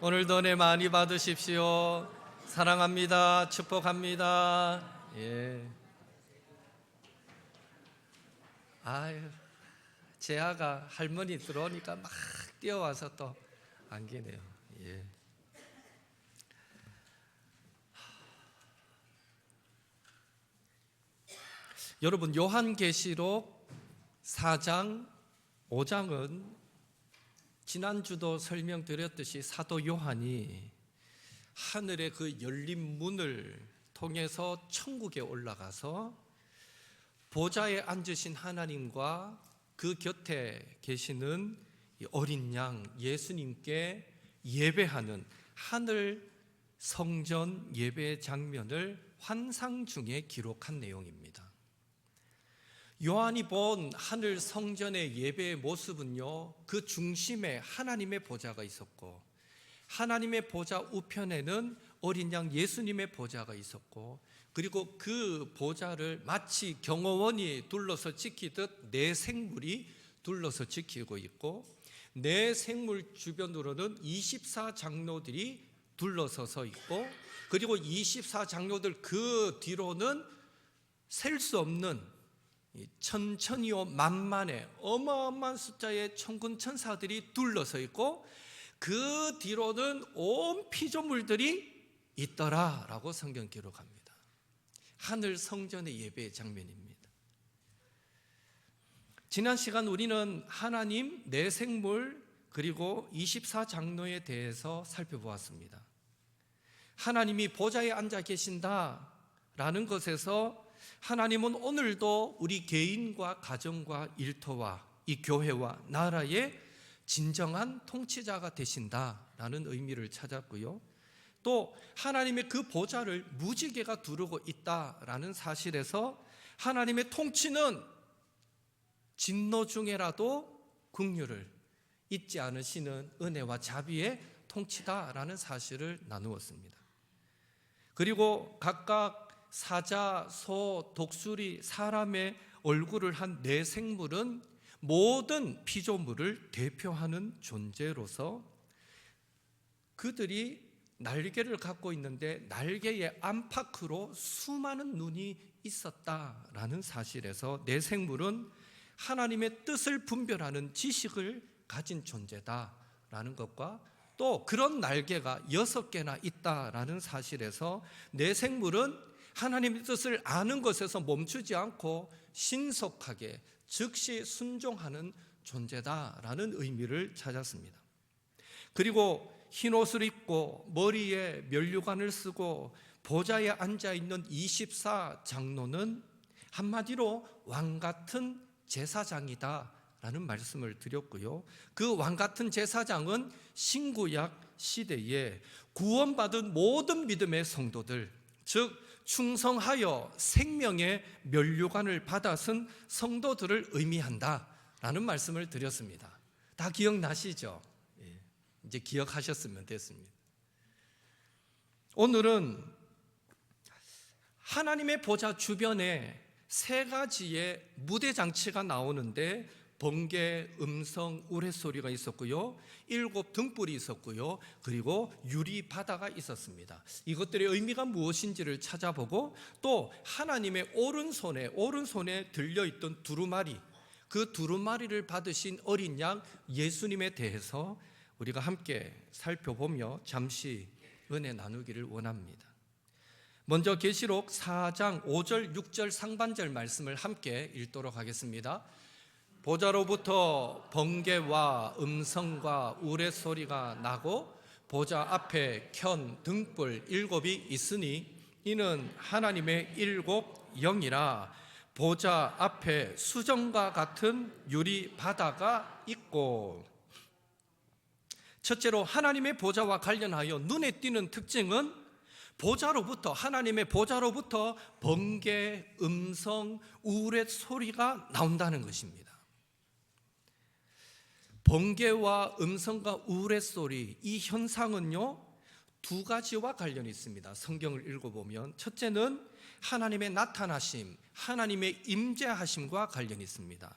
오늘도 은혜 많이 받으십시오. 사랑합니다. 축복합니다. 예. 아유, 재아가 할머니 들어오니까 막 뛰어와서 또 안기네요. 예. 여러분, 요한계시록 4장, 5장은 지난주도 설명드렸듯이 사도 요한이 하늘의 그 열린 문을 통해서 천국에 올라가서 보좌에 앉으신 하나님과 그 곁에 계시는 어린 양 예수님께 예배하는 하늘 성전 예배 장면을 환상 중에 기록한 내용입니다. 요한이 본 하늘 성전의 예배의 모습은요, 그 중심에 하나님의 보좌가 있었고, 하나님의 보좌 우편에는 어린 양 예수님의 보좌가 있었고, 그리고 그 보좌를 마치 경호원이 둘러서 지키듯 네 생물이 둘러서 지키고 있고, 네 생물 주변으로는 24장로들이 둘러서서 있고, 그리고 24장로들 그 뒤로는 셀 수 없는 천천히요 만만의 어마어마한 숫자의 천군 천사들이 둘러서 있고, 그 뒤로는 온 피조물들이 있더라라고 성경 기록합니다. 하늘 성전의 예배의 장면입니다. 지난 시간 우리는 하나님, 네 생물, 그리고 24장로에 대해서 살펴보았습니다. 하나님이 보좌에 앉아 계신다라는 것에서 하나님은 오늘도 우리 개인과 가정과 일터와 이 교회와 나라의 진정한 통치자가 되신다라는 의미를 찾았고요. 또 하나님의 그 보좌를 무지개가 두르고 있다라는 사실에서 하나님의 통치는 진노 중에라도 긍휼을 잊지 않으시는 은혜와 자비의 통치다라는 사실을 나누었습니다. 그리고 각각 사자, 소, 독수리, 사람의 얼굴을 한 네 생물은 모든 피조물을 대표하는 존재로서 그들이 날개를 갖고 있는데 날개의 안팎으로 수많은 눈이 있었다라는 사실에서 네 생물은 하나님의 뜻을 분별하는 지식을 가진 존재다라는 것과 또 그런 날개가 6개나 있다라는 사실에서 네 생물은 하나님의 뜻을 아는 것에서 멈추지 않고 신속하게 즉시 순종하는 존재다라는 의미를 찾았습니다. 그리고 흰 옷을 입고 머리에 면류관을 쓰고 보좌에 앉아있는 24장로는 한마디로 왕같은 제사장이다 라는 말씀을 드렸고요. 그 왕같은 제사장은 신구약 시대에 구원받은 모든 믿음의 성도들, 즉 충성하여 생명의 면류관을 받아쓴 성도들을 의미한다라는 말씀을 드렸습니다. 다 기억나시죠? 이제 기억하셨으면 됐습니다. 오늘은 하나님의 보좌 주변에 세 가지의 무대 장치가 나오는데 번개, 음성, 우레소리가 있었고요, 7 등불이 있었고요, 그리고 유리 바다가 있었습니다. 이것들의 의미가 무엇인지를 찾아보고 또 하나님의 오른손에 들려있던 두루마리, 그 두루마리를 받으신 어린 양 예수님에 대해서 우리가 함께 살펴보며 잠시 은혜 나누기를 원합니다. 먼저 계시록 4장 5절, 6절 상반절 말씀을 함께 읽도록 하겠습니다. 보좌로부터 번개와 음성과 우레소리가 나고 보좌 앞에 켠 등불 7이 있으니 이는 하나님의 7 영이라. 보좌 앞에 수정과 같은 유리 바다가 있고. 첫째로 하나님의 보좌와 관련하여 눈에 띄는 특징은 하나님의 보좌로부터 번개, 음성, 우레소리가 나온다는 것입니다. 번개와 음성과 우레소리, 이 현상은요 2가지와 관련이 있습니다. 성경을 읽어보면 첫째는 하나님의 나타나심, 하나님의 임재하심과 관련이 있습니다.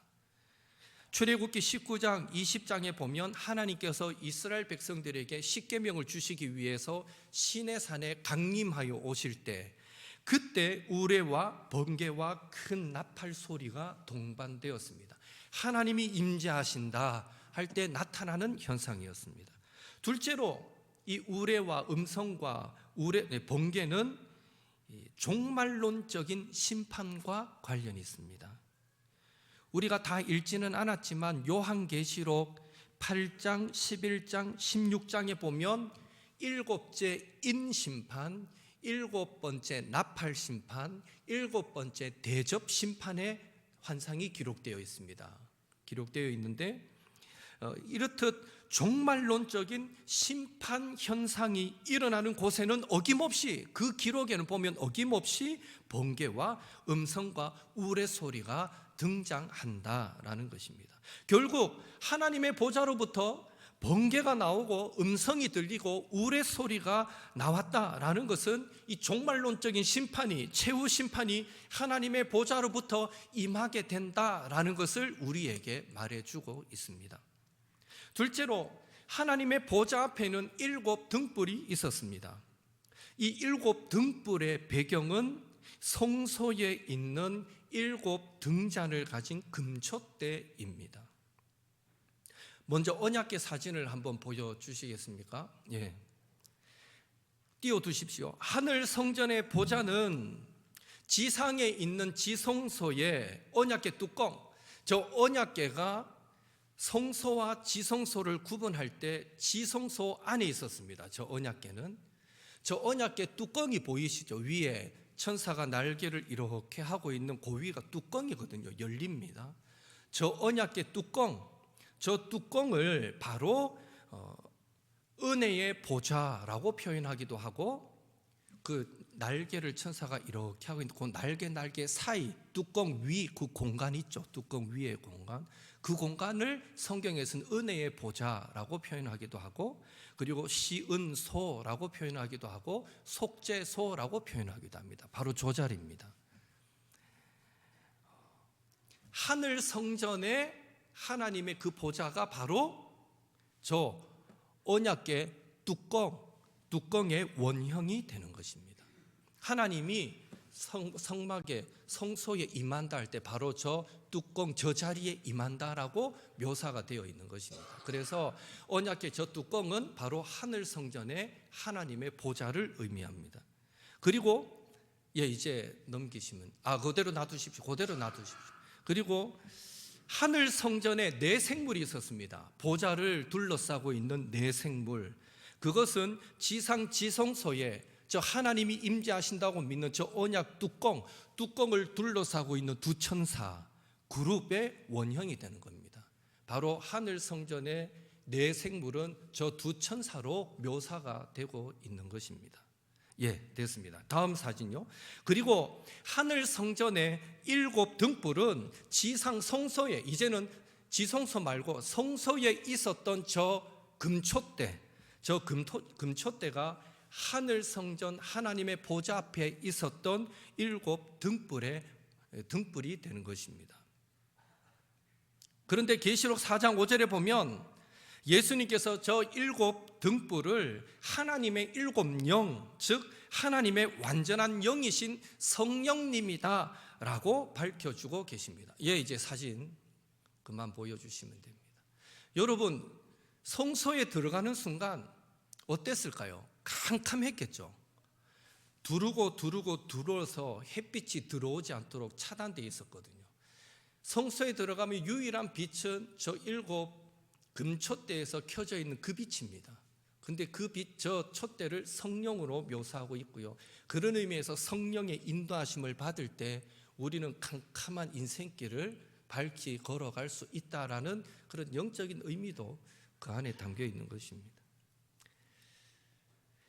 출애굽기 19장 20장에 보면 하나님께서 이스라엘 백성들에게 십계명을 주시기 위해서 시내산에 강림하여 오실 때, 그때 우레와 번개와 큰 나팔 소리가 동반되었습니다. 하나님이 임재하신다 할 때 나타나는 현상이었습니다. 둘째로 이 우레와 음성과 번개는 종말론적인 심판과 관련이 있습니다. 우리가 다 읽지는 않았지만 요한계시록 8장, 11장, 16장에 보면 일곱째 인심판, 일곱 번째 나팔 심판, 일곱 번째 대접 심판의 환상이 기록되어 있습니다. 기록되어 있는데 이렇듯 종말론적인 심판 현상이 일어나는 곳에는 어김없이, 그 기록에는 보면 어김없이 번개와 음성과 우레 소리가 등장한다라는 것입니다. 결국 하나님의 보좌로부터 번개가 나오고 음성이 들리고 우레 소리가 나왔다라는 것은 이 종말론적인 심판이, 최후 심판이 하나님의 보좌로부터 임하게 된다라는 것을 우리에게 말해주고 있습니다. 둘째로 하나님의 보좌 앞에는 일곱 등불이 있었습니다. 이 일곱 등불의 배경은 성소에 있는 일곱 등잔을 가진 금촛대입니다. 먼저 언약궤 사진을 한번 보여주시겠습니까? 예. 띄워두십시오. 하늘 성전의 보좌는 지상에 있는 지성소의 언약궤 뚜껑, 저 언약궤가 성소와 지성소를 구분할 때 지성소 안에 있었습니다. 저 언약궤는. 저 언약궤 뚜껑이 보이시죠? 위에 천사가 날개를 이렇게 하고 있는 그 위가 뚜껑이거든요. 열립니다. 저 언약궤 뚜껑, 저 뚜껑을 바로 은혜의 보좌라고 표현하기도 하고, 그 날개를 천사가 이렇게 하고 있는 그 날개 사이 뚜껑 위 그 공간 있죠. 뚜껑 위의 공간, 그 공간을 성경에서는 은혜의 보좌라고 표현하기도 하고, 그리고 시은소라고 표현하기도 하고, 속죄소라고 표현하기도 합니다. 바로 저 자리입니다. 하늘 성전에 하나님의 그 보좌가 바로 저 언약궤 뚜껑의 원형이 되는 것입니다. 하나님이 성막에 성소에 임한다 할 때 바로 저 뚜껑 저 자리에 임한다라고 묘사가 되어 있는 것입니다. 그래서 언약궤 저 뚜껑은 바로 하늘 성전의 하나님의 보좌를 의미합니다. 그리고 이제 넘기시면 그대로 놔두십시오. 그리고 하늘 성전에 네 생물이 있었습니다. 보좌를 둘러싸고 있는 네 생물, 그것은 지상 지성소에 저 하나님이 임재하신다고 믿는 저 언약 뚜껑을 둘러싸고 있는 두 천사 그룹의 원형이 되는 겁니다. 바로 하늘 성전의 네 생물은 저 두 천사로 묘사가 되고 있는 것입니다. 됐습니다. 다음 사진요. 그리고 하늘 금성전의 일곱 등불은 지상 성소에, 이제는 지성소 말고 성소에 있었던 저 금촛대, 저 금촛대가 하늘 성전 하나님의 보좌 앞에 있었던 일곱 등불이 되는 것입니다. 그런데 계시록 4장 5절에 보면 예수님께서 저 일곱 등불을 하나님의 일곱 영, 즉 하나님의 완전한 영이신 성령님이다 라고 밝혀주고 계십니다. 이제 사진 그만 보여주시면 됩니다. 여러분, 성소에 들어가는 순간 어땠을까요? 캄캄했겠죠. 두르고서 햇빛이 들어오지 않도록 차단되어 있었거든요. 성소에 들어가면 유일한 빛은 저 일곱 금촛대에서 켜져 있는 그 빛입니다. 근데 그 빛, 저 촛대를 성령으로 묘사하고 있고요. 그런 의미에서 성령의 인도하심을 받을 때 우리는 캄캄한 인생길을 밝히 걸어갈 수 있다라는 그런 영적인 의미도 그 안에 담겨 있는 것입니다.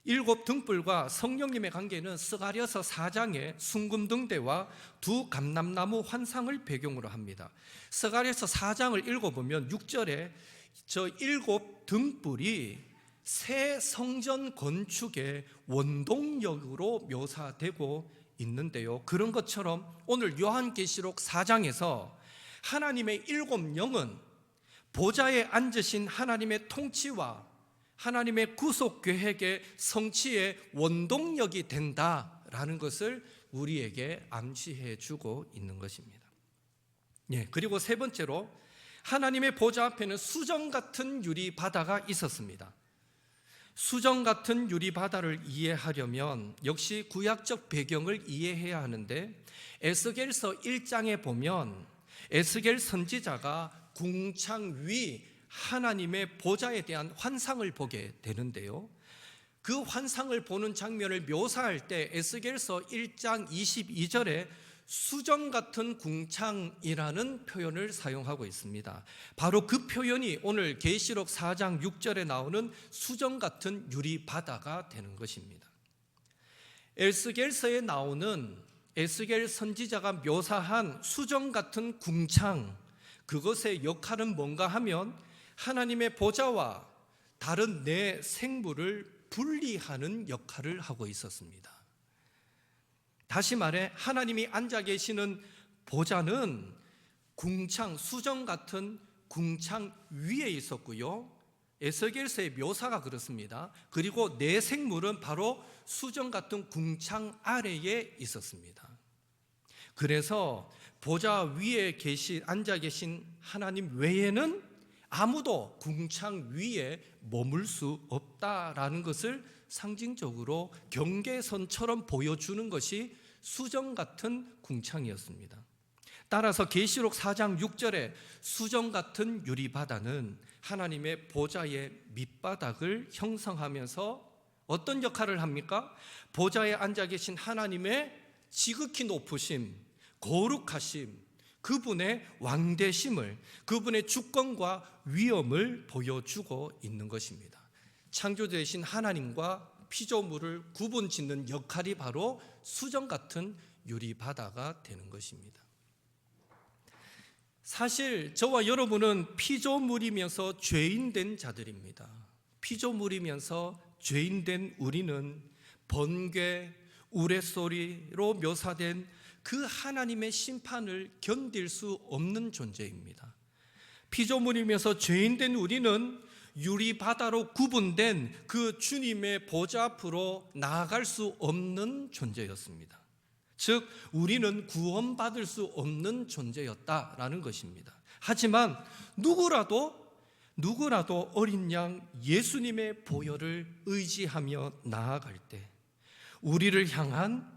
일곱 등불과 성령님의 관계는 스가랴서 4장의 순금등대와 두 감람나무 환상을 배경으로 합니다. 스가랴서 4장을 읽어보면 6절에 저 일곱 등불이 새 성전 건축의 원동력으로 묘사되고 있는데요. 그런 것처럼 오늘 요한계시록 4장에서 하나님의 일곱 영은 보좌에 앉으신 하나님의 통치와 하나님의 구속 계획의 성취의 원동력이 된다라는 것을 우리에게 암시해 주고 있는 것입니다. 그리고 세 번째로 하나님의 보좌 앞에는 수정 같은 유리 바다가 있었습니다. 수정 같은 유리 바다를 이해하려면 역시 구약적 배경을 이해해야 하는데, 에스겔서 1장에 보면 에스겔 선지자가 궁창 위 하나님의 보좌에 대한 환상을 보게 되는데요, 그 환상을 보는 장면을 묘사할 때 에스겔서 1장 22절에 수정 같은 궁창이라는 표현을 사용하고 있습니다. 바로 그 표현이 오늘 계시록 4장 6절에 나오는 수정 같은 유리 바다가 되는 것입니다. 에스겔서에 나오는 에스겔 선지자가 묘사한 수정 같은 궁창, 그것의 역할은 뭔가 하면 하나님의 보좌와 다른 네 생물을 분리하는 역할을 하고 있었습니다. 다시 말해 하나님이 앉아 계시는 보좌는 궁창, 수정 같은 궁창 위에 있었고요, 에스겔서의 묘사가 그렇습니다. 그리고 네 생물은 바로 수정 같은 궁창 아래에 있었습니다. 그래서 보좌 위에 앉아 계신 하나님 외에는 아무도 궁창 위에 머물 수 없다라는 것을 상징적으로 경계선처럼 보여주는 것이 수정 같은 궁창이었습니다. 따라서 계시록 4장 6절에 수정 같은 유리바다는 하나님의 보좌의 밑바닥을 형성하면서 어떤 역할을 합니까? 보좌에 앉아 계신 하나님의 지극히 높으심, 거룩하심, 그분의 왕대심을, 그분의 주권과 위엄을 보여주고 있는 것입니다. 창조주이신 하나님과 피조물을 구분짓는 역할이 바로 수정 같은 유리바다가 되는 것입니다. 사실 저와 여러분은 피조물이면서 죄인된 자들입니다. 피조물이면서 죄인된 우리는 번개, 우레소리로 묘사된 그 하나님의 심판을 견딜 수 없는 존재입니다. 피조물이면서 죄인된 우리는 유리바다로 구분된 그 주님의 보좌 앞으로 나아갈 수 없는 존재였습니다. 즉 우리는 구원받을 수 없는 존재였다라는 것입니다. 하지만 누구라도 어린 양 예수님의 보혈을 의지하며 나아갈 때 우리를 향한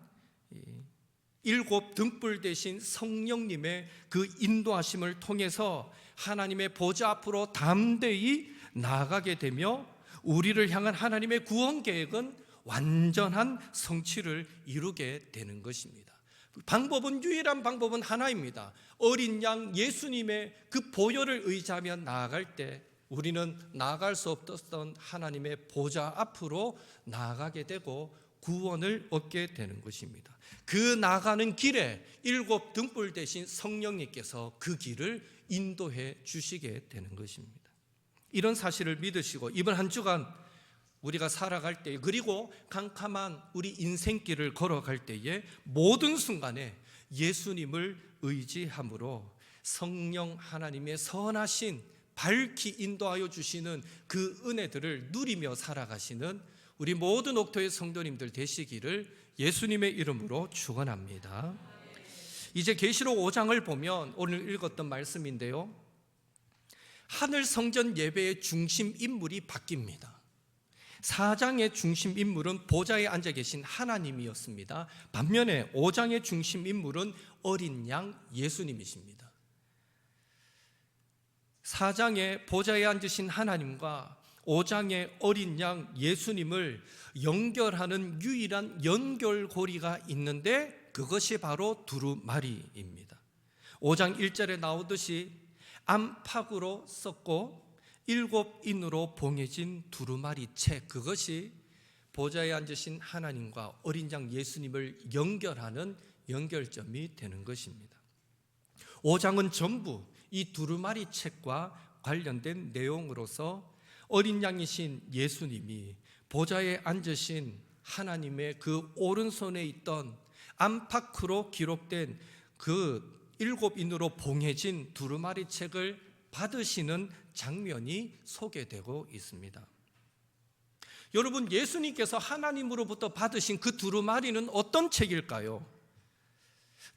일곱 등불 대신 성령님의 그 인도하심을 통해서 하나님의 보좌 앞으로 담대히 나아가게 되며 우리를 향한 하나님의 구원 계획은 완전한 성취를 이루게 되는 것입니다. 유일한 방법은 하나입니다. 어린 양 예수님의 그 보혈을 의지하며 나아갈 때 우리는 나아갈 수 없었던 하나님의 보좌 앞으로 나아가게 되고 구원을 얻게 되는 것입니다. 그 나가는 길에 일곱 등불 대신 성령님께서 그 길을 인도해 주시게 되는 것입니다. 이런 사실을 믿으시고 이번 한 주간 우리가 살아갈 때, 그리고 캄캄한 우리 인생길을 걸어갈 때에 모든 순간에 예수님을 의지함으로 성령 하나님의 선하신 밝히 인도하여 주시는 그 은혜들을 누리며 살아가시는 우리 모든 옥토의 성도님들 되시기를 예수님의 이름으로 축원합니다. 이제 계시록 5장을 보면 오늘 읽었던 말씀인데요, 하늘 성전 예배의 중심 인물이 바뀝니다. 4장의 중심 인물은 보좌에 앉아 계신 하나님이었습니다. 반면에 5장의 중심 인물은 어린 양 예수님이십니다. 4장의 보좌에 앉으신 하나님과 5장의 어린 양 예수님을 연결하는 유일한 연결고리가 있는데 그것이 바로 두루마리입니다. 5장 1절에 나오듯이 안팎으로 썼고 7인으로 봉해진 두루마리 책, 그것이 보좌에 앉으신 하나님과 어린 양 예수님을 연결하는 연결점이 되는 것입니다. 5장은 전부 이 두루마리 책과 관련된 내용으로서 어린 양이신 예수님이 보좌에 앉으신 하나님의 그 오른손에 있던 안팎으로 기록된 그 7인으로 봉해진 두루마리 책을 받으시는 장면이 소개되고 있습니다. 여러분, 예수님께서 하나님으로부터 받으신 그 두루마리는 어떤 책일까요?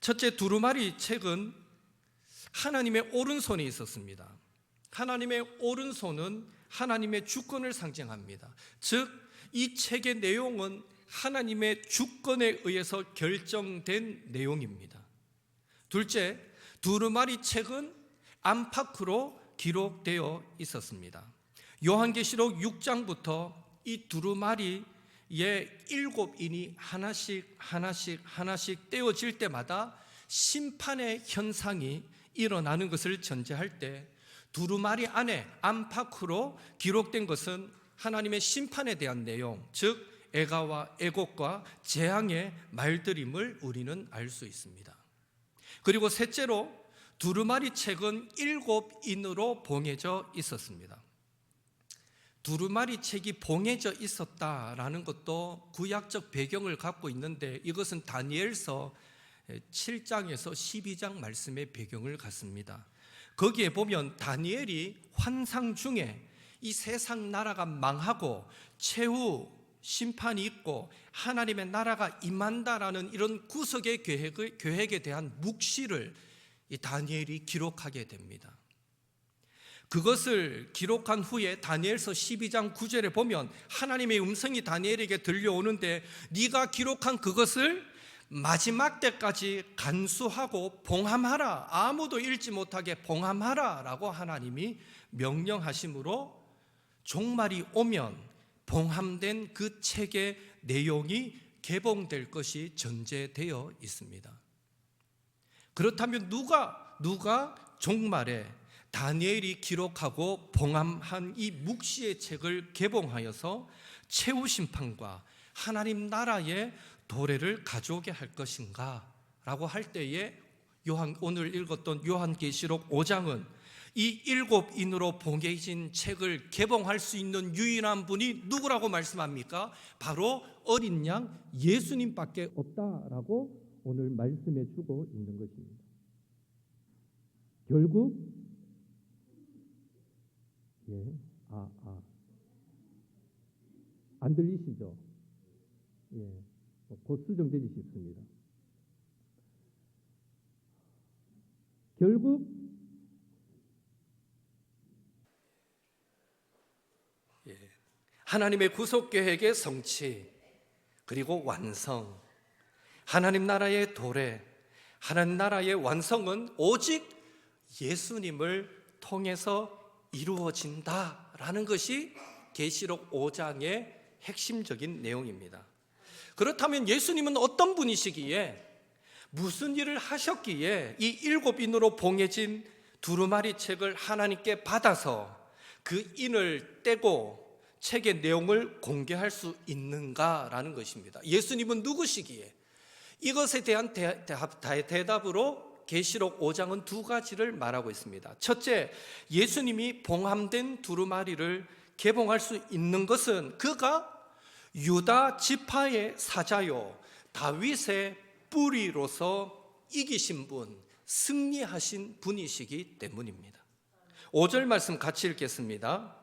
첫째, 두루마리 책은 하나님의 오른손에 있었습니다. 하나님의 오른손은 하나님의 주권을 상징합니다. 즉, 이 책의 내용은 하나님의 주권에 의해서 결정된 내용입니다. 둘째, 두루마리 책은 안팎으로 기록되어 있었습니다. 요한계시록 6장부터 이 두루마리의 7인이 하나씩 떼어질 때마다 심판의 현상이 일어나는 것을 전제할 때, 두루마리 안에 안팎으로 기록된 것은 하나님의 심판에 대한 내용, 즉 애가와 애곡과 재앙의 말들임을 우리는 알 수 있습니다. 그리고 셋째로, 두루마리 책은 7인으로 봉해져 있었습니다. 두루마리 책이 봉해져 있었다라는 것도 구약적 배경을 갖고 있는데, 이것은 다니엘서 7장에서 12장 말씀의 배경을 갖습니다. 거기에 보면 다니엘이 환상 중에 이 세상 나라가 망하고 최후 심판이 있고 하나님의 나라가 임한다라는 이런 구속의 계획에 대한 묵시를 이 다니엘이 기록하게 됩니다. 그것을 기록한 후에 다니엘서 12장 9절에 보면 하나님의 음성이 다니엘에게 들려오는데, 네가 기록한 그것을 마지막 때까지 간수하고 봉함하라, 아무도 읽지 못하게 봉함하라 라고 하나님이 명령하심으로 종말이 오면 봉함된 그 책의 내용이 개봉될 것이 전제되어 있습니다. 그렇다면 누가 종말에 다니엘이 기록하고 봉함한 이 묵시의 책을 개봉하여서 최후 심판과 하나님 나라의 도래를 가져오게 할 것인가 라고 할 때에, 오늘 읽었던 요한계시록 5장은 이 7인으로 봉해진 책을 개봉할 수 있는 유일한 분이 누구라고 말씀합니까? 바로 어린 양 예수님밖에 없다라고 오늘 말씀해 주고 있는 것입니다. 결국 안 들리시죠? 곧 수정되기 쉽습니다. 결국 하나님의 구속 계획의 성취, 그리고 완성, 하나님 나라의 도래, 하나님 나라의 완성은 오직 예수님을 통해서 이루어진다라는 것이 계시록 5장의 핵심적인 내용입니다. 그렇다면 예수님은 어떤 분이시기에, 무슨 일을 하셨기에 이 7인으로 봉해진 두루마리 책을 하나님께 받아서 그 인을 떼고 책의 내용을 공개할 수 있는가라는 것입니다. 예수님은 누구시기에? 이것에 대한 대답으로 계시록 5장은 두 가지를 말하고 있습니다. 첫째, 예수님이 봉함된 두루마리를 개봉할 수 있는 것은 그가 유다 지파의 사자요 다윗의 뿌리로서 이기신 분, 승리하신 분이시기 때문입니다. 5절 말씀 같이 읽겠습니다.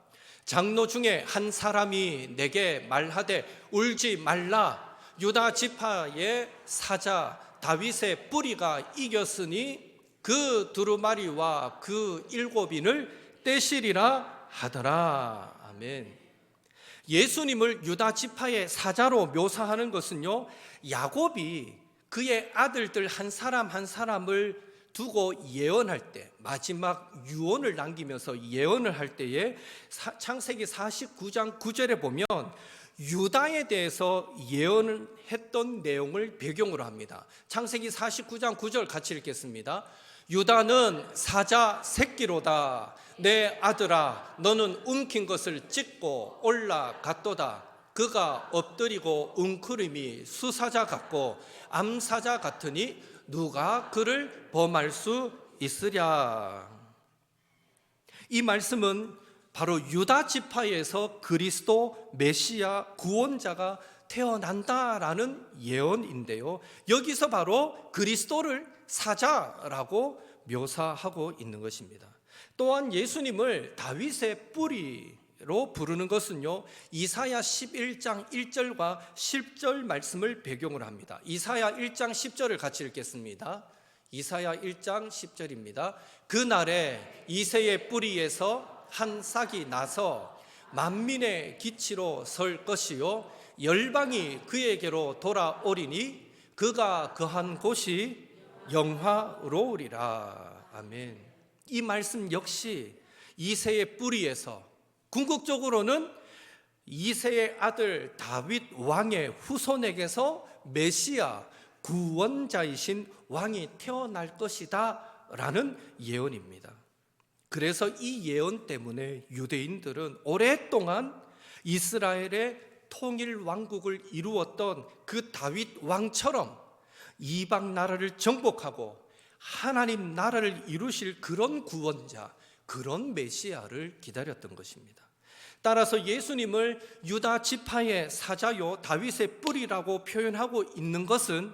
장로 중에 한 사람이 내게 말하되 울지 말라, 유다 지파의 사자 다윗의 뿌리가 이겼으니 그 두루마리와 그 7인을 떼시리라 하더라. 아멘. 예수님을 유다 지파의 사자로 묘사하는 것은요, 야곱이 그의 아들들 한 사람 한 사람을 두고 예언할 때, 마지막 유언을 남기면서 예언을 할 때에 창세기 49장 9절에 보면 유다에 대해서 예언을 했던 내용을 배경으로 합니다. 창세기 49장 9절 같이 읽겠습니다. 유다는 사자 새끼로다. 내 아들아, 너는 움킨 것을 찢고 올라갔도다. 그가 엎드리고 웅크림이 수사자 같고 암사자 같으니 누가 그를 범할 수 있으랴. 이 말씀은 바로 유다 지파에서 그리스도 메시아 구원자가 태어난다라는 예언인데요, 여기서 바로 그리스도를 사자라고 묘사하고 있는 것입니다. 또한 예수님을 다윗의 뿌리로 부르는 것은요, 이사야 11장 1절과 10절 말씀을 배경으로 합니다. 이사야 1장 10절을 같이 읽겠습니다. 이사야 1장 10절입니다. 그날에 이새의 뿌리에서 한 싹이 나서 만민의 기치로 설 것이요, 열방이 그에게로 돌아오리니 그가 거한 곳이 영화로우리라. 아멘. 이 말씀 역시 이새의 뿌리에서, 궁극적으로는 이새의 아들 다윗 왕의 후손에게서 메시아 구원자이신 왕이 태어날 것이다 라는 예언입니다. 그래서 이 예언 때문에 유대인들은 오랫동안 이스라엘의 통일 왕국을 이루었던 그 다윗 왕처럼 이방 나라를 정복하고 하나님 나라를 이루실 그런 구원자, 그런 메시아를 기다렸던 것입니다. 따라서 예수님을 유다 지파의 사자요 다윗의 뿌리라고 표현하고 있는 것은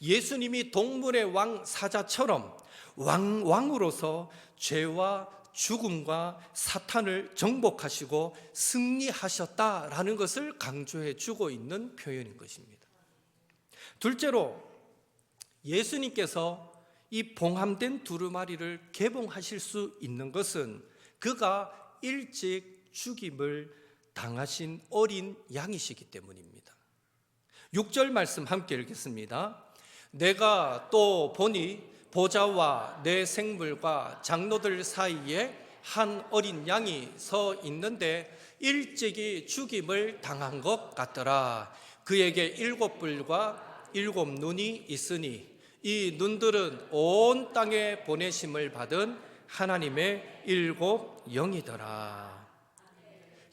예수님이 동물의 왕 사자처럼 왕으로서 죄와 죽음과 사탄을 정복하시고 승리하셨다라는 것을 강조해 주고 있는 표현인 것입니다. 둘째로, 예수님께서 이 봉함된 두루마리를 개봉하실 수 있는 것은 그가 일찍 죽임을 당하신 어린 양이시기 때문입니다. 6절 말씀 함께 읽겠습니다. 내가 또 보니 보좌와 내 생물과 장로들 사이에 한 어린 양이 서 있는데 일찍이 죽임을 당한 것 같더라. 그에게 7뿔과 7눈이 있으니 이 눈들은 온 땅에 보내심을 받은 하나님의 7 영이더라.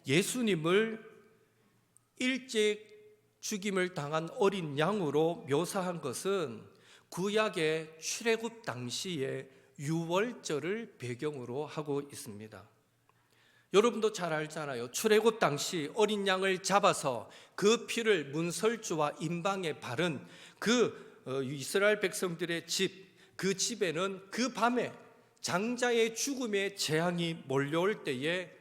예수님을 일찍 죽임을 당한 어린 양으로 묘사한 것은 구약의 출애굽 당시의 유월절을 배경으로 하고 있습니다. 여러분도 잘 알잖아요. 출애굽 당시 어린 양을 잡아서 그 피를 문설주와 임방에 바른 그 이스라엘 백성들의 집, 그 집에는 그 밤에 장자의 죽음의 재앙이 몰려올 때에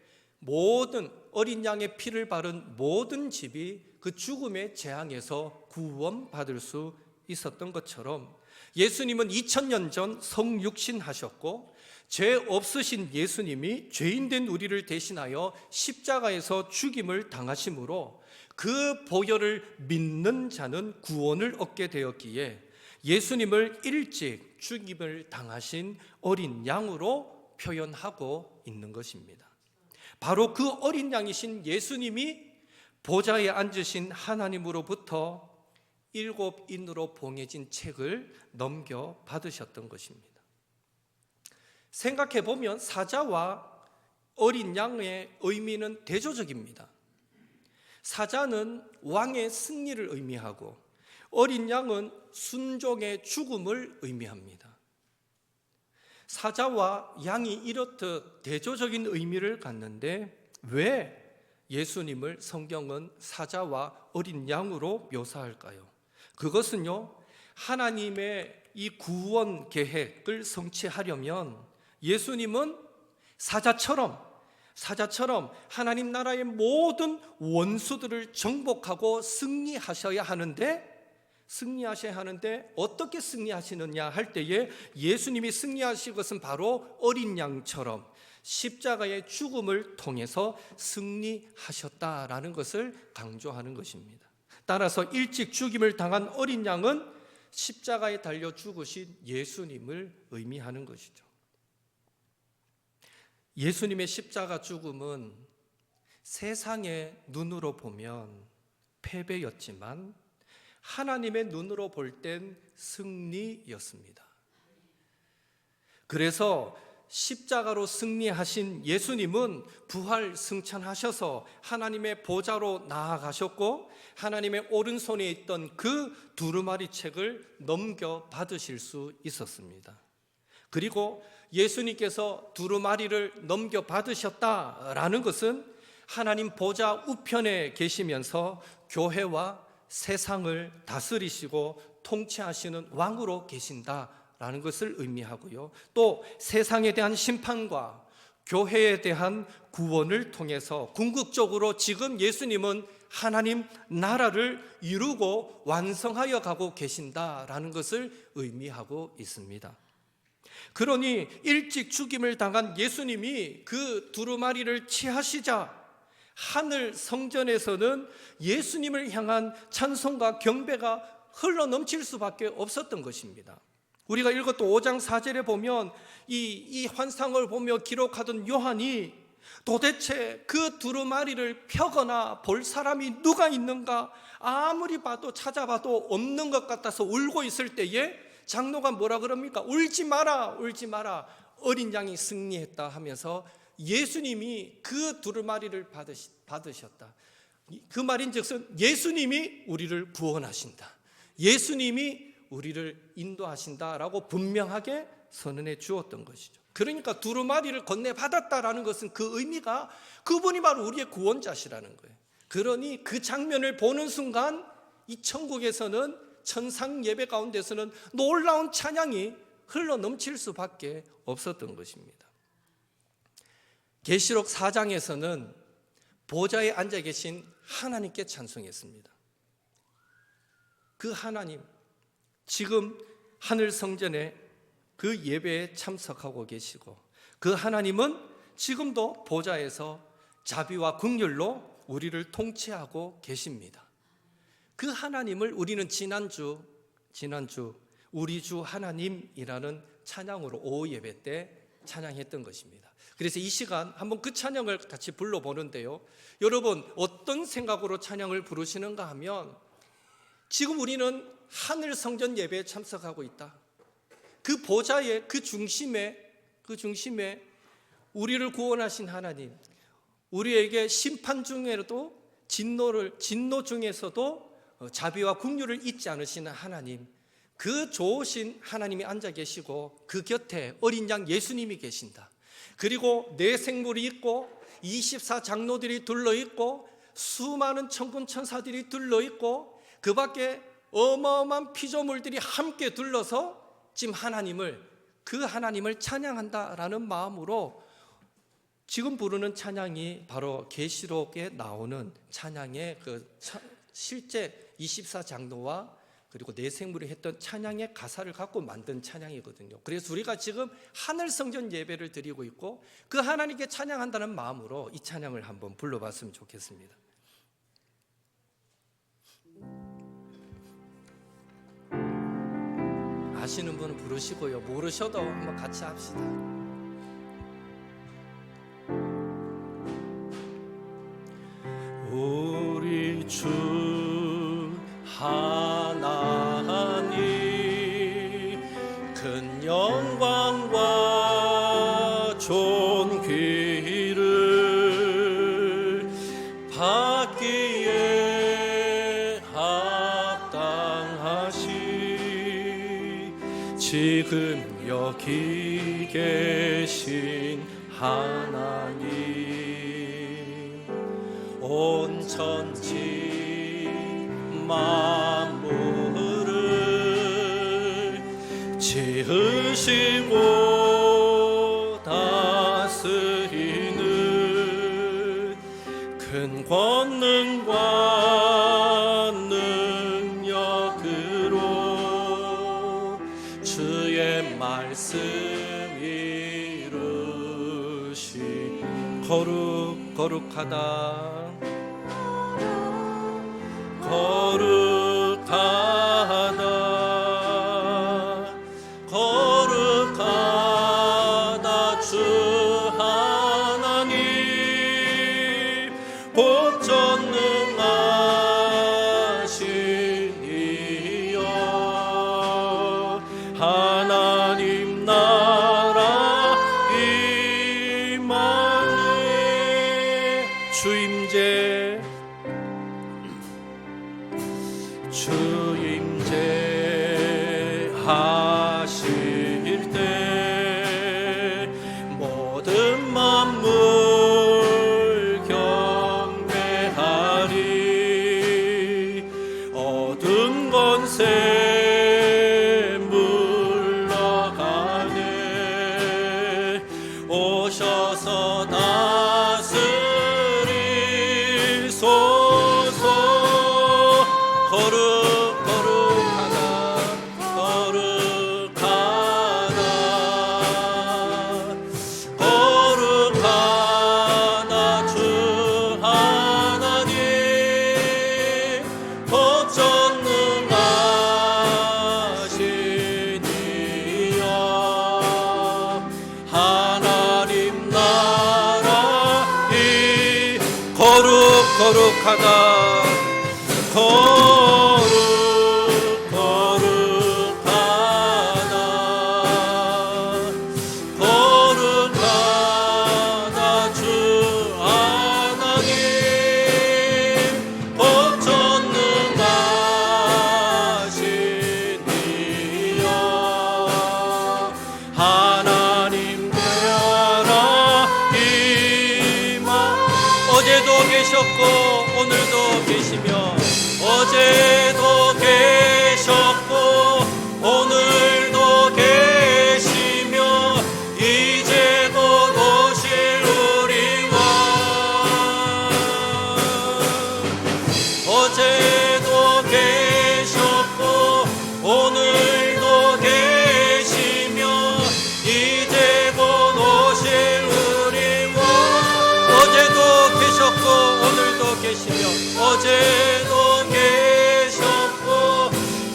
모든 어린 양의 피를 바른 모든 집이 그 죽음의 재앙에서 구원받을 수 있었던 것처럼 예수님은 2000년 전 성육신하셨고 죄 없으신 예수님이 죄인된 우리를 대신하여 십자가에서 죽임을 당하심으로 그 보혈을 믿는 자는 구원을 얻게 되었기에 예수님을 일찍 죽임을 당하신 어린 양으로 표현하고 있는 것입니다. 바로 그 어린 양이신 예수님이 보좌에 앉으신 하나님으로부터 7인으로 봉해진 책을 넘겨 받으셨던 것입니다. 생각해 보면 사자와 어린 양의 의미는 대조적입니다. 사자는 왕의 승리를 의미하고 어린 양은 순종의 죽음을 의미합니다. 사자와 양이 이렇듯 대조적인 의미를 갖는데 왜 예수님을 성경은 사자와 어린 양으로 묘사할까요? 그것은요, 하나님의 이 구원 계획을 성취하려면 예수님은 사자처럼 하나님 나라의 모든 원수들을 정복하고 승리하셔야 하는데 어떻게 승리하시느냐 할 때에 예수님이 승리하신 것은 바로 어린 양처럼 십자가의 죽음을 통해서 승리하셨다라는 것을 강조하는 것입니다. 따라서 일찍 죽임을 당한 어린 양은 십자가에 달려 죽으신 예수님을 의미하는 것이죠. 예수님의 십자가 죽음은 세상의 눈으로 보면 패배였지만 하나님의 눈으로 볼 땐 승리였습니다. 그래서 십자가로 승리하신 예수님은 부활 승천하셔서 하나님의 보좌로 나아가셨고 하나님의 오른손에 있던 그 두루마리 책을 넘겨 받으실 수 있었습니다. 그리고 예수님께서 두루마리를 넘겨 받으셨다라는 것은 하나님 보좌 우편에 계시면서 교회와 세상을 다스리시고 통치하시는 왕으로 계신다라는 것을 의미하고요. 또 세상에 대한 심판과 교회에 대한 구원을 통해서 궁극적으로 지금 예수님은 하나님 나라를 이루고 완성하여 가고 계신다라는 것을 의미하고 있습니다. 그러니 일찍 죽임을 당한 예수님이 그 두루마리를 취하시자 하늘 성전에서는 예수님을 향한 찬송과 경배가 흘러넘칠 수밖에 없었던 것입니다. 우리가 읽었던 5장 4절에 보면 이 환상을 보며 기록하던 요한이 도대체 그 두루마리를 펴거나 볼 사람이 누가 있는가 아무리 봐도 찾아봐도 없는 것 같아서 울고 있을 때에 장로가 뭐라 그럽니까? 울지 마라, 울지 마라. 어린 양이 승리했다 하면서 예수님이 그 두루마리를 받으셨다. 그 말인즉슨 예수님이 우리를 구원하신다. 예수님이 우리를 인도하신다라고 분명하게 선언해 주었던 것이죠. 그러니까 두루마리를 건네받았다라는 것은 그 의미가 그분이 바로 우리의 구원자시라는 거예요. 그러니 그 장면을 보는 순간 이 천국에서는 천상 예배 가운데서는 놀라운 찬양이 흘러넘칠 수밖에 없었던 것입니다. 계시록 4장에서는 보좌에 앉아 계신 하나님께 찬송했습니다. 그 하나님, 지금 하늘 성전에 그 예배에 참석하고 계시고 그 하나님은 지금도 보좌에서 자비와 긍휼로 우리를 통치하고 계십니다. 그 하나님을 우리는 지난주 우리 주 하나님이라는 찬양으로 오후 예배 때 찬양했던 것입니다. 그래서 이 시간 한번 그 찬양을 같이 불러보는데요, 여러분 어떤 생각으로 찬양을 부르시는가 하면 지금 우리는 하늘 성전 예배에 참석하고 있다. 그 보좌의 그 중심에 우리를 구원하신 하나님, 우리에게 심판 중에도 진노 중에서도 자비와 긍휼을 잊지 않으시는 하나님, 그 좋으신 하나님이 앉아 계시고 그 곁에 어린 양 예수님이 계신다. 그리고 내 생물이 있고 24 장로들이 둘러있고 수많은 천군 천사들이 둘러있고 그 밖에 어마어마한 피조물들이 함께 둘러서 지금 그 하나님을 찬양한다라는 마음으로 지금 부르는 찬양이 바로 계시록에 나오는 찬양의 그 실제 24 장로와 그리고 내 생물이 했던 찬양의 가사를 갖고 만든 찬양이거든요. 그래서 우리가 지금 하늘 성전 예배를 드리고 있고 그 하나님께 찬양한다는 마음으로 이 찬양을 한번 불러봤으면 좋겠습니다. 아시는 분은 부르시고요, 모르셔도 한번 같이 합시다. 우리 주 하나님 큰 영광과 존귀를 받기에 합당하시 지금 여기 계신 하나님, 온 천지 만물을 지으시고 다스리는 큰 권능과 능력으로 주의 말씀 이루시. 거룩하다 거룩하다 주 하나님, 곧 전능하신 이여 하나님 나라 임하네. 주임제 하실 때 모든 만물 경배하리. 어두운 권세 물러가네. 오셔서 거룩하다 거룩하다 주 하나님 복 전능하시니여 하나님 나라 임하 어제도 계셨고 오늘도 계시며 어제도 계셨고 오늘도 계시며 이제 곧 오실 우리 왕 어제도 계셨고 오늘도 계시며 이제 곧 오실 우리 왕 어제도 계셨고 오늘도 계시며 어제도 계셨고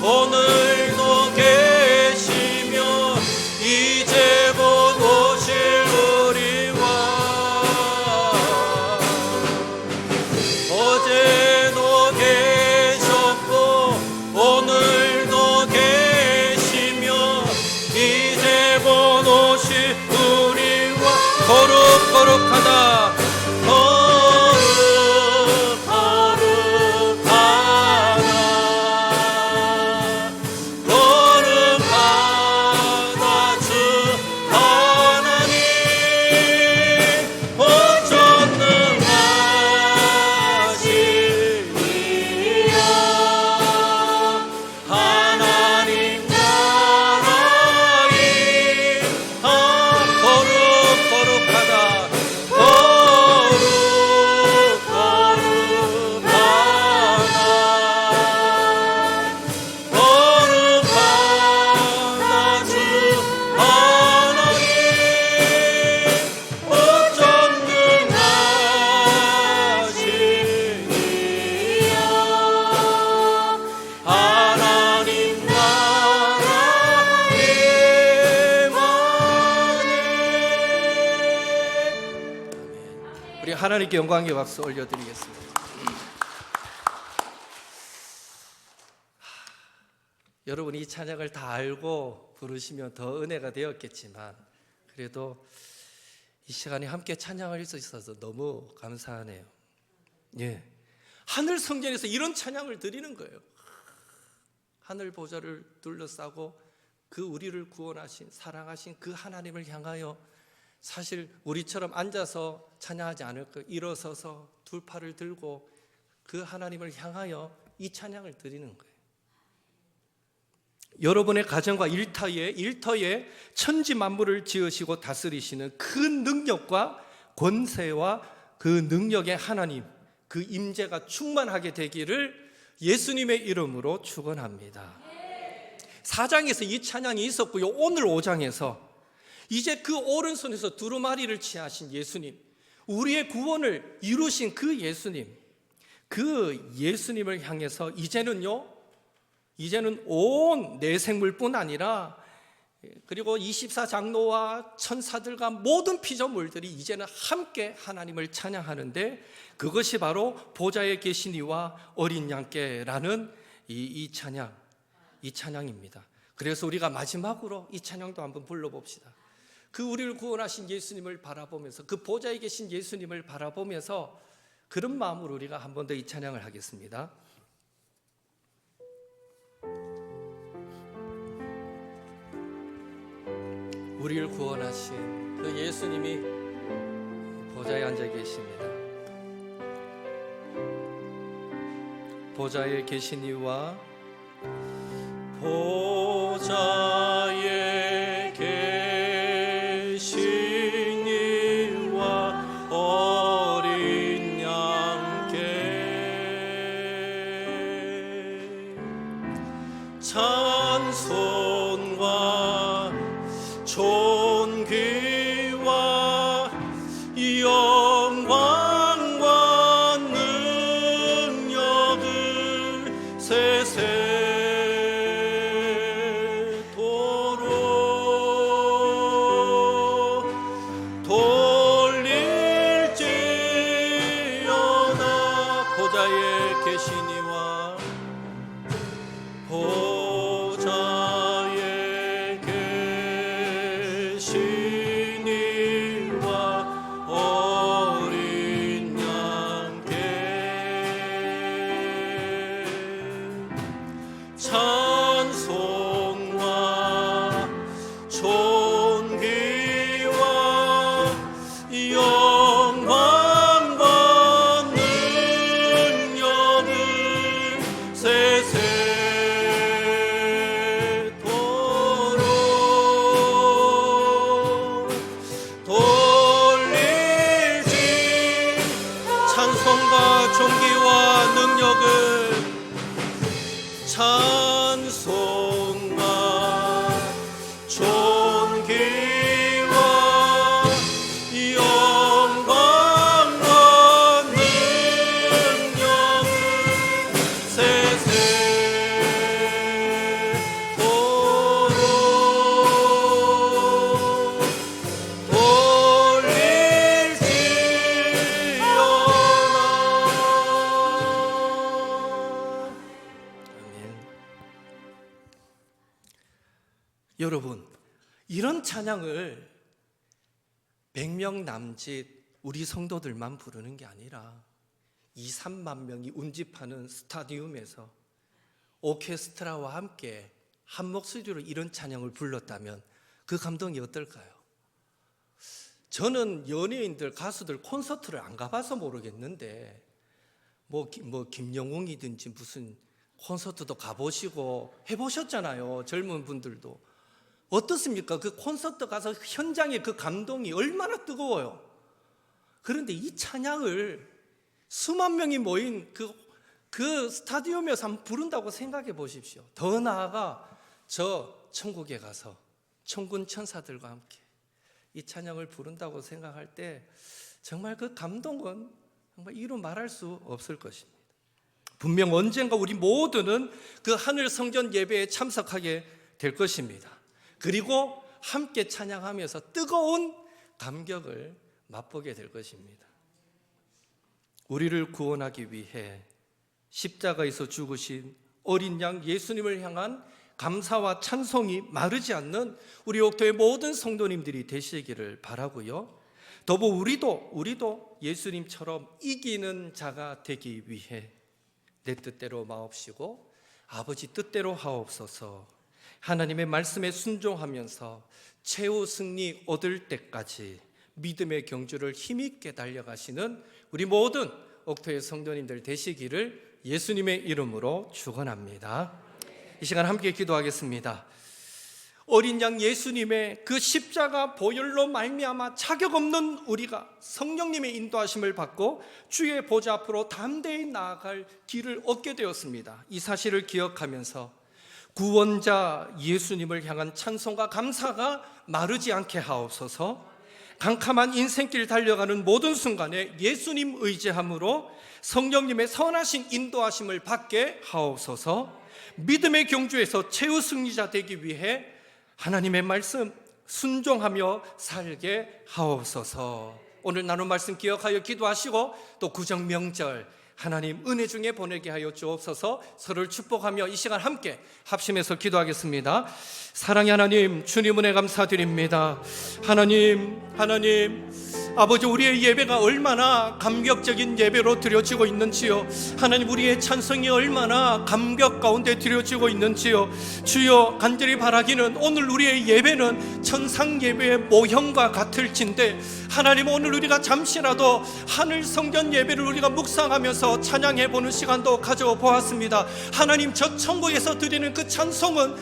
오늘도 계시며 이제 곧 오실 우리 왕 어제도 계셨고 오늘도 계시며 이제 곧 오실 우리 왕 거룩하다 우리 하나님께 영광의 박수 올려드리겠습니다. 여러분 이 찬양을 다 알고 부르시면 더 은혜가 되었겠지만 그래도 이 시간에 함께 찬양할 수 있어서 너무 감사하네요. 예, 하늘 성전에서 이런 찬양을 드리는 거예요. 하늘 보좌를 둘러싸고 그 우리를 구원하신 사랑하신 그 하나님을 향하여 사실 우리처럼 앉아서 찬양하지 않을 거 일어서서 두 팔을 들고 그 하나님을 향하여 이 찬양을 드리는 거예요. 여러분의 가정과 일터에 천지 만물을 지으시고 다스리시는 그 능력과 권세와 그 능력의 하나님 그 임재가 충만하게 되기를 예수님의 이름으로 축원합니다. 4장에서 이 찬양이 있었고요. 오늘 5장에서 이제 그 오른손에서 두루마리를 취하신 예수님, 우리의 구원을 이루신 그 예수님을 향해서 이제는 온 내생물뿐 아니라 그리고 24장로와 천사들과 모든 피조물들이 이제는 함께 하나님을 찬양하는데 그것이 바로 보좌에 계신 이와 어린 양께라는 이 찬양입니다. 그래서 우리가 마지막으로 이 찬양도 한번 불러봅시다. 그 우리를 구원하신 예수님을 바라보면서 그 보좌에 계신 예수님을 바라보면서 그런 마음으로 우리가 한 번 더 이 찬양을 하겠습니다. 우리를 구원하신 그 예수님이 보좌에 앉아 계십니다. 보좌에 계신 이와 보좌에 계신 이와 어린 양께 찬송과 존귀와 영광과 능력을 세세토록 돌릴지어다 찬송과 존귀와 영광과 능력을 세세토록 돌릴지. 찬송과 존귀와 능력을, 찬송과 존귀와 영광과 능력을 세세토록 돌릴지어다. 아멘. 여러분, 이런 찬양을 100명 남짓 우리 성도들만 부르는 게 아니라 2, 3만 명이 운집하는 스타디움에서 오케스트라와 함께 한 목소리로 이런 찬양을 불렀다면 그 감동이 어떨까요? 저는 연예인들, 가수들 콘서트를 안 가봐서 모르겠는데 뭐 김영웅이든지 무슨 콘서트도 가보시고 해보셨잖아요. 젊은 분들도. 어떻습니까? 그 콘서트 가서 현장의 그 감동이 얼마나 뜨거워요. 그런데 이 찬양을 수만 명이 모인 그 스타디움에서 한번 부른다고 생각해 보십시오. 더 나아가 저 천국에 가서 천군 천사들과 함께 이 찬양을 부른다고 생각할 때 정말 그 감동은 정말 이루 말할 수 없을 것입니다. 분명 언젠가 우리 모두는 그 하늘 성전 예배에 참석하게 될 것입니다. 그리고 함께 찬양하면서 뜨거운 감격을 맛보게 될 것입니다. 우리를 구원하기 위해 십자가에서 죽으신 어린 양 예수님을 향한 감사와 찬송이 마르지 않는 우리 옥토의 모든 성도님들이 되시기를 바라고요. 더불어 우리도 예수님처럼 이기는 자가 되기 위해 내 뜻대로 마옵시고 아버지 뜻대로 하옵소서. 하나님의 말씀에 순종하면서 최후 승리 얻을 때까지 믿음의 경주를 힘있게 달려가시는 우리 모든 옥토의 성도님들 되시기를 예수님의 이름으로 축원합니다. 이 시간 함께 기도하겠습니다. 어린 양 예수님의 그 십자가 보혈로 말미암아 자격 없는 우리가 성령님의 인도하심을 받고 주의 보좌 앞으로 담대히 나아갈 길을 얻게 되었습니다. 이 사실을 기억하면서 구원자 예수님을 향한 찬송과 감사가 마르지 않게 하옵소서. 캄캄한 인생길 달려가는 모든 순간에 예수님 의지함으로 성령님의 선하신 인도하심을 받게 하옵소서. 믿음의 경주에서 최후 승리자 되기 위해 하나님의 말씀 순종하며 살게 하옵소서. 오늘 나눈 말씀 기억하여 기도하시고 또 구정 명절 하나님 은혜 중에 보내게 하여 주옵소서. 서로를 축복하며 이 시간 함께 합심해서 기도하겠습니다. 사랑의 하나님, 주님 은혜 감사드립니다. 하나님 아버지, 우리의 예배가 얼마나 감격적인 예배로 드려지고 있는지요. 하나님, 우리의 찬송이 얼마나 감격 가운데 드려지고 있는지요. 주여, 간절히 바라기는 오늘 우리의 예배는 천상 예배의 모형과 같을진데 하나님, 오늘 우리가 잠시라도 하늘 성전 예배를 우리가 묵상하면서 찬양해 보는 시간도 가져보았습니다. 하나님, 저 천국에서 드리는 그 찬송은